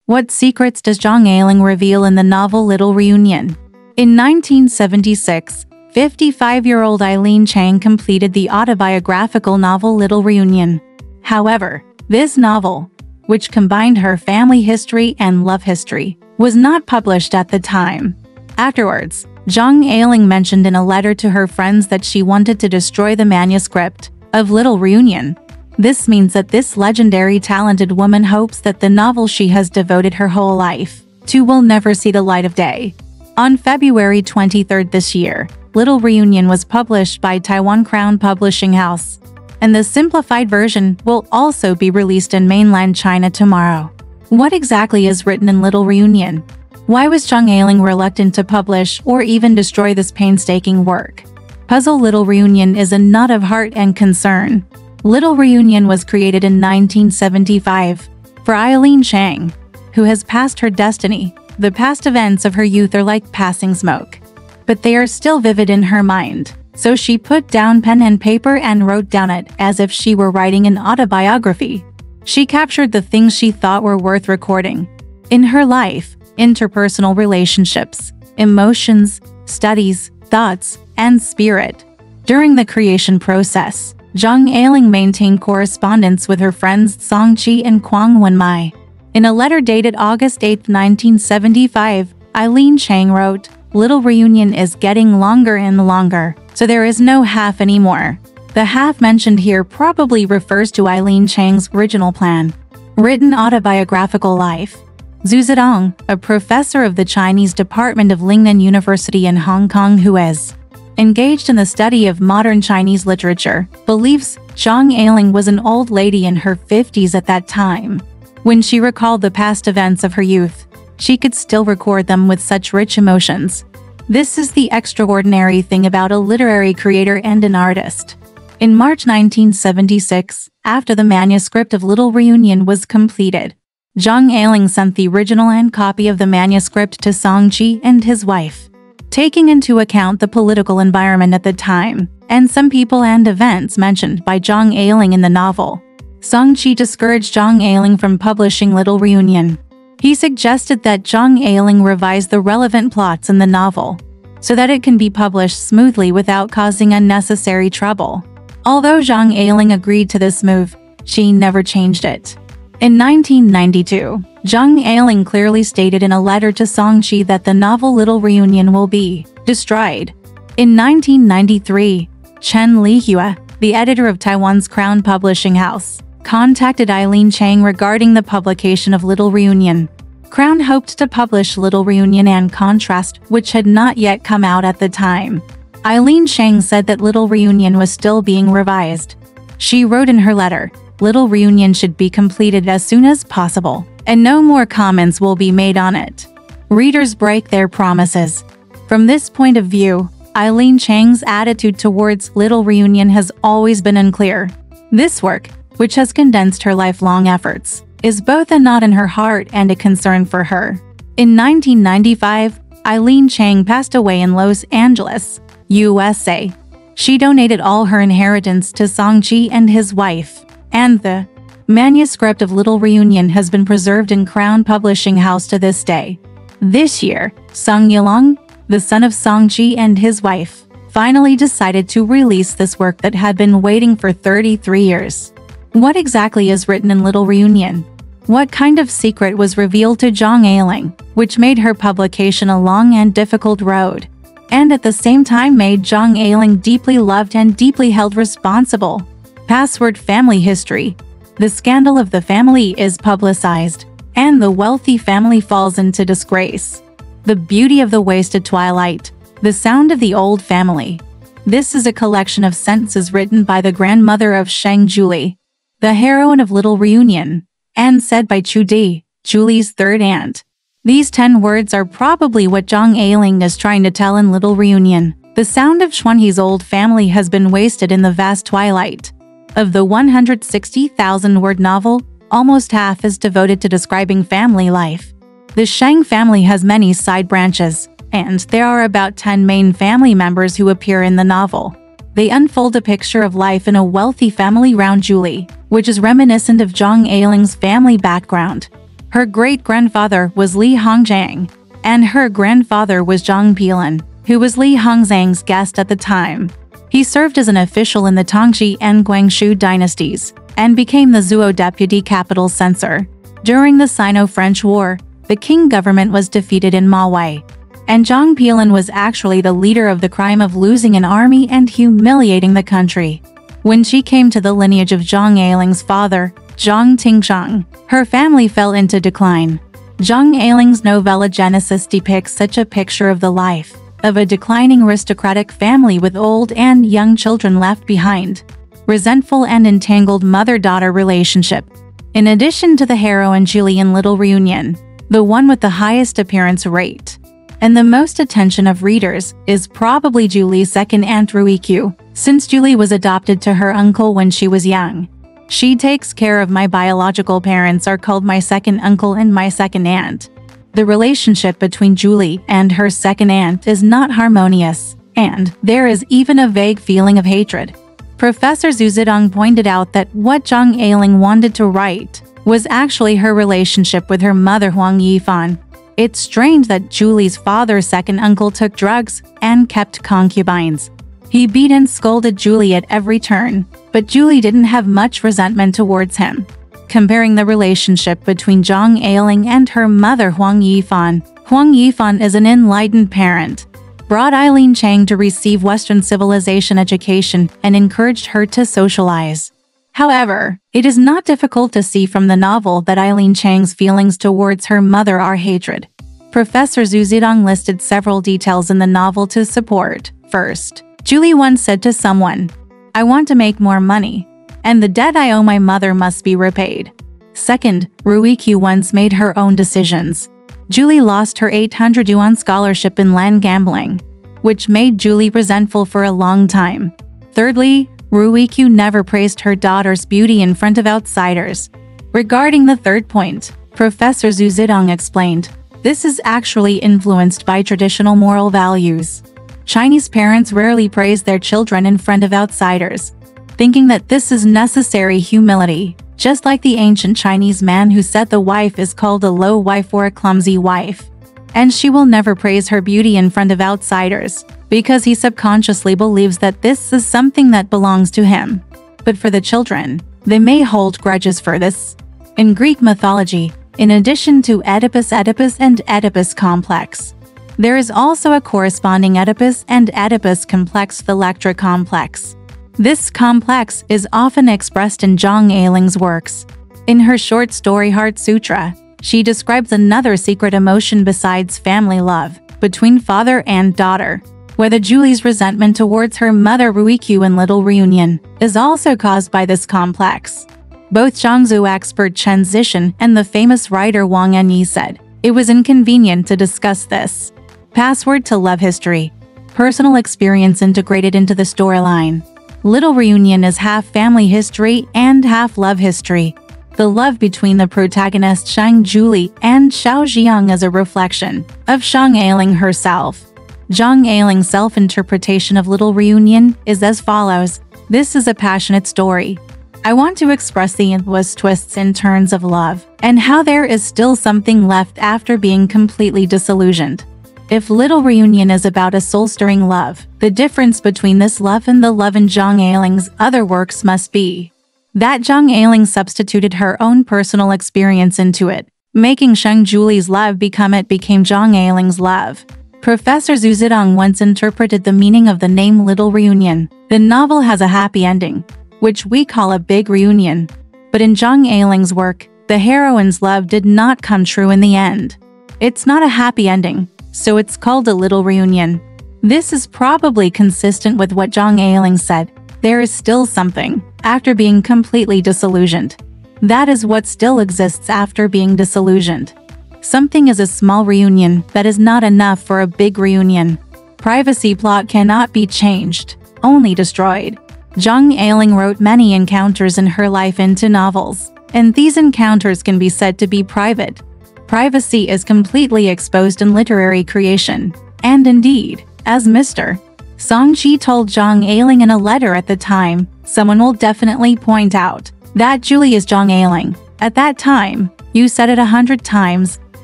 What secrets does Zhang Eileen reveal in the novel Little Reunion? In 1976, 55-year-old Eileen Chang completed the autobiographical novel Little Reunion. However, this novel, which combined her family history and love history, was not published at the time. Afterwards, Zhang Eileen mentioned in a letter to her friends that she wanted to destroy the manuscript of Little Reunion. This means that this legendary talented woman hopes that the novel she has devoted her whole life to will never see the light of day. On February 23 this year, Little Reunion was published by Taiwan Crown Publishing House, and the simplified version will also be released in mainland China tomorrow. What exactly is written in Little Reunion? Why was Zhang Eileen reluctant to publish or even destroy this painstaking work? Puzzle Little Reunion is a knot of heart and concern. Little Reunion was created in 1975 for Eileen Chang, who has passed her destiny. The past events of her youth are like passing smoke, but they are still vivid in her mind. So she put down pen and paper and wrote down it as if she were writing an autobiography. She captured the things she thought were worth recording in her life: interpersonal relationships, emotions, studies, thoughts, and spirit. During the creation process, Zhang Eileen maintained correspondence with her friends Songqi and Kwang Wenmai. In a letter dated August 8, 1975, Eileen Chang wrote, "Little Reunion is getting longer and longer, so there is no half anymore." The half mentioned here probably refers to Eileen Chang's original plan. Written autobiographical life. Zhu Zedong, a professor of the Chinese Department of Lingnan University in Hong Kong who is engaged in the study of modern Chinese literature, believes Zhang Eileen was an old lady in her 50s at that time. When she recalled the past events of her youth, she could still record them with such rich emotions. This is the extraordinary thing about a literary creator and an artist. In March 1976, after the manuscript of Little Reunion was completed, Zhang Eileen sent the original and copy of the manuscript to Songqi and his wife. Taking into account the political environment at the time, and some people and events mentioned by Zhang Eileen in the novel, Songqi discouraged Zhang Eileen from publishing Little Reunion. He suggested that Zhang Eileen revise the relevant plots in the novel, so that it can be published smoothly without causing unnecessary trouble. Although Zhang Eileen agreed to this move, she never changed it. In 1992, Zhang Eileen clearly stated in a letter to Songqi that the novel Little Reunion will be destroyed. In 1993, Chen Lihua, the editor of Taiwan's Crown Publishing House, contacted Eileen Chang regarding the publication of Little Reunion. Crown hoped to publish Little Reunion and Contrast, which had not yet come out at the time. Eileen Chang said that Little Reunion was still being revised. She wrote in her letter, "Little Reunion should be completed as soon as possible, and no more comments will be made on it. Readers break their promises." From this point of view, Eileen Chang's attitude towards Little Reunion has always been unclear. This work, which has condensed her lifelong efforts, is both a knot in her heart and a concern for her. In 1995, Eileen Chang passed away in Los Angeles, USA. She donated all her inheritance to Songqi and his wife, and the manuscript of Little Reunion has been preserved in Crown Publishing House to this day. This year, Song Yilong, the son of Songqi and his wife, finally decided to release this work that had been waiting for 33 years. What exactly is written in Little Reunion? What kind of secret was revealed to Zhang Eileen, which made her publication a long and difficult road, and at the same time made Zhang Eileen deeply loved and deeply held responsible? Password family history. The scandal of the family is publicized, and the wealthy family falls into disgrace. The beauty of the wasted twilight. The sound of the old family. This is a collection of sentences written by the grandmother of Sheng Julie, the heroine of Little Reunion, and said by Chu Di, Julie's third aunt. These 10 words are probably what Zhang Eileen is trying to tell in Little Reunion. The sound of Xuanhe's old family has been wasted in the vast twilight. Of the 160,000-word novel, almost half is devoted to describing family life. The Sheng family has many side branches, and there are about 10 main family members who appear in the novel. They unfold a picture of life in a wealthy family around Julie, which is reminiscent of Zhang Eiling's family background. Her great-grandfather was Li Hongjiang, and her grandfather was Zhang Pilan, who was Li Hongzhang's guest at the time. He served as an official in the Tongxi and Guangxu dynasties, and became the Zuo deputy capital censor. During the Sino-French War, the Qing government was defeated in Mawei, and Zhang Pilan was actually the leader of the crime of losing an army and humiliating the country. When she came to the lineage of Zhang Ailing's father, Zhang Tingshang, her family fell into decline. Zhang Ailing's novella Genesis depicts such a picture of the life of a declining aristocratic family with old and young children left behind. Resentful and entangled mother-daughter relationship. In addition to the heroine Julie in Little Reunion, the one with the highest appearance rate and the most attention of readers is probably Julie's second aunt Ruikyu, since Julie was adopted to her uncle when she was young. She takes care of my biological parents are called my second uncle and my second aunt. The relationship between Julie and her second aunt is not harmonious, and there is even a vague feeling of hatred. Professor Zhu Zidong pointed out that what Zhang Ailing wanted to write was actually her relationship with her mother Huang Yifan. It's strange that Julie's father's second uncle took drugs and kept concubines. He beat and scolded Julie at every turn, but Julie didn't have much resentment towards him. Comparing the relationship between Zhang Ailing and her mother Huang Yifan is an enlightened parent, brought Eileen Chang to receive Western civilization education and encouraged her to socialize. However, it is not difficult to see from the novel that Eileen Chang's feelings towards her mother are hatred. Professor Zhu Zidong listed several details in the novel to support. First, Julie once said to someone, "I want to make more money, and the debt I owe my mother must be repaid." Second, Ruikyu once made her own decisions. Julie lost her 800 yuan scholarship in land gambling, which made Julie resentful for a long time. Thirdly, Ruikyu never praised her daughter's beauty in front of outsiders. Regarding the third point, Professor Zhu Zidong explained, this is actually influenced by traditional moral values. Chinese parents rarely praise their children in front of outsiders, thinking that this is necessary humility, just like the ancient Chinese man who said the wife is called a low wife or a clumsy wife. And she will never praise her beauty in front of outsiders, because he subconsciously believes that this is something that belongs to him. But for the children, they may hold grudges for this. In Greek mythology, in addition to Oedipus and Oedipus complex, there is also a corresponding Oedipus and Oedipus complex, the Electra complex. This complex is often expressed in Zhang Ailing's works. In her short story Heart Sutra, she describes another secret emotion besides family love, between father and daughter, whether Julie's resentment towards her mother Ruikyu in Little Reunion is also caused by this complex. Both Zhangzhou expert Chen Zishan and the famous writer Wang Enyi said, it was inconvenient to discuss this. Password to love history. Personal experience integrated into the storyline. Little Reunion is half family history and half love history. The love between the protagonist Shang Julie and Xiao Jiang is a reflection of Zhang Ailing herself. Zhang Ailing's self-interpretation of Little Reunion is as follows. This is a passionate story. I want to express the endless twists and turns of love, and how there is still something left after being completely disillusioned. If Little Reunion is about a soul-stirring love, the difference between this love and the love in Zhang Ailing's other works must be that Zhang Ailing substituted her own personal experience into it, making Shang Julie's love became Zhang Ailing's love. Professor Zhu Zidong once interpreted the meaning of the name Little Reunion. The novel has a happy ending, which we call a big reunion. But in Zhang Ailing's work, the heroine's love did not come true in the end. It's not a happy ending, so it's called a Little Reunion. This is probably consistent with what Zhang Ailing said. There is still something after being completely disillusioned. That is what still exists after being disillusioned. Something is a small reunion that is not enough for a big reunion. Privacy plot cannot be changed, only destroyed. Zhang Ailing wrote many encounters in her life into novels, and these encounters can be said to be private. Privacy is completely exposed in literary creation, and indeed, as Mr. Song Chi told Zhang Ailing in a letter at the time, someone will definitely point out that Julie is Zhang Ailing. At that time, You said it 100 times,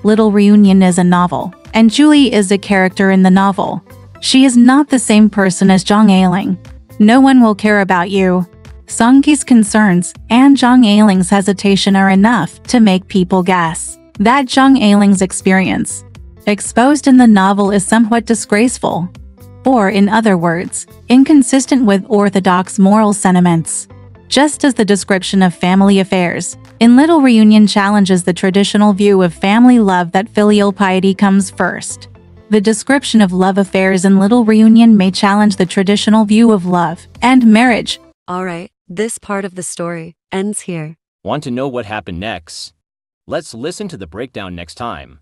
Little Reunion is a novel, and Julie is a character in the novel. She is not the same person as Jong Ailing. No one will care about you. Song-ki's concerns and Jong Ailing's hesitation are enough to make people guess that Jong Ailing's experience exposed in the novel is somewhat disgraceful, or in other words, inconsistent with orthodox moral sentiments. Just as the description of family affairs in Little Reunion challenges the traditional view of family love that filial piety comes first, the description of love affairs in Little Reunion may challenge the traditional view of love and marriage. Alright, this part of the story ends here. Want to know what happened next? Let's listen to the breakdown next time.